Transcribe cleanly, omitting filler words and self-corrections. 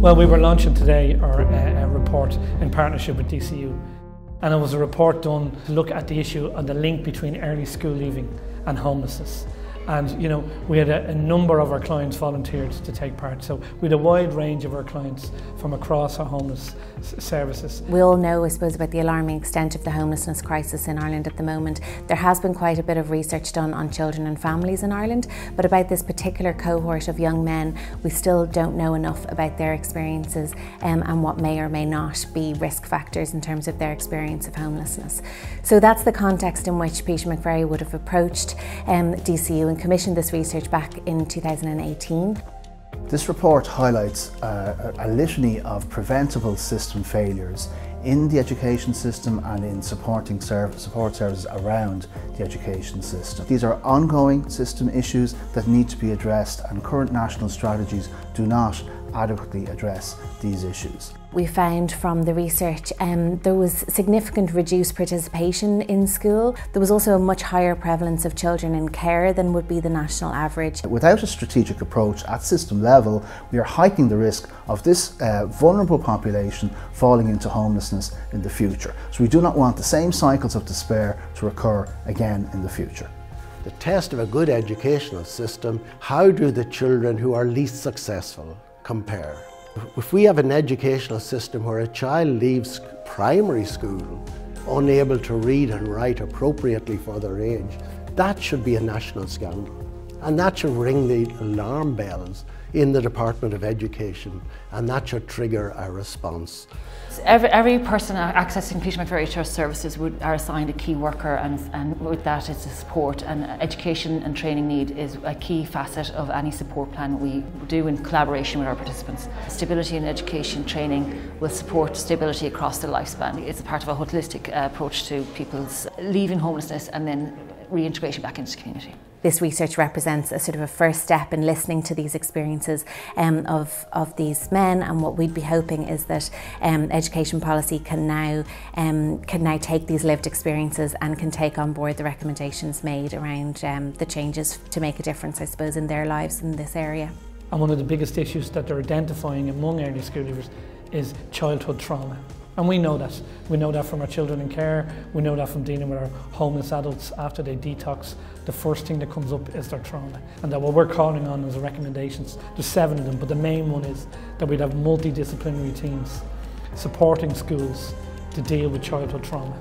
Well, we were launching today a report in partnership with DCU, and it was a report done to look at the issue of the link between early school leaving and homelessness. And we had a number of our clients volunteered to take part, so we had a wide range of our clients from across our homeless services. We all know, I suppose, about the alarming extent of the homelessness crisis in Ireland at the moment. There has been quite a bit of research done on children and families in Ireland, but about this particular cohort of young men, we still don't know enough about their experiences and what may or may not be risk factors in terms of their experience of homelessness. So that's the context in which Peter McVerry would have approached DCU and commissioned this research back in 2018. This report highlights a litany of preventable system failures in the education system and in support services around the education system. These are ongoing system issues that need to be addressed, and current national strategies do not adequately address these issues. We found from the research there was significant reduced participation in school. There was also a much higher prevalence of children in care than would be the national average. Without a strategic approach at system level, we are heightening the risk of this vulnerable population falling into homelessness in the future. So we do not want the same cycles of despair to recur again in the future. The test of a good educational system: how do the children who are least successful compare? If we have an educational system where a child leaves primary school unable to read and write appropriately for their age, that should be a national scandal. And that should ring the alarm bells in the Department of Education, and that should trigger a response. Every person accessing Peter McVerry Trust services are assigned a key worker, and with that is the support, and education and training need is a key facet of any support plan we do in collaboration with our participants. Stability in education training will support stability across their lifespan. It's a part of a holistic approach to people's leaving homelessness and then reintegration back into the community. This research represents a sort of a first step in listening to these experiences of these men, and what we'd be hoping is that education policy can now take these lived experiences and can take on board the recommendations made around the changes to make a difference, I suppose, in their lives in this area. And one of the biggest issues that they're identifying among early school leavers is childhood trauma. And we know that. We know that from our children in care, we know that from dealing with our homeless adults after they detox. The first thing that comes up is their trauma. And that what we're calling on as recommendations, there's 7 of them, but the main one is that we'd have multidisciplinary teams supporting schools to deal with childhood trauma.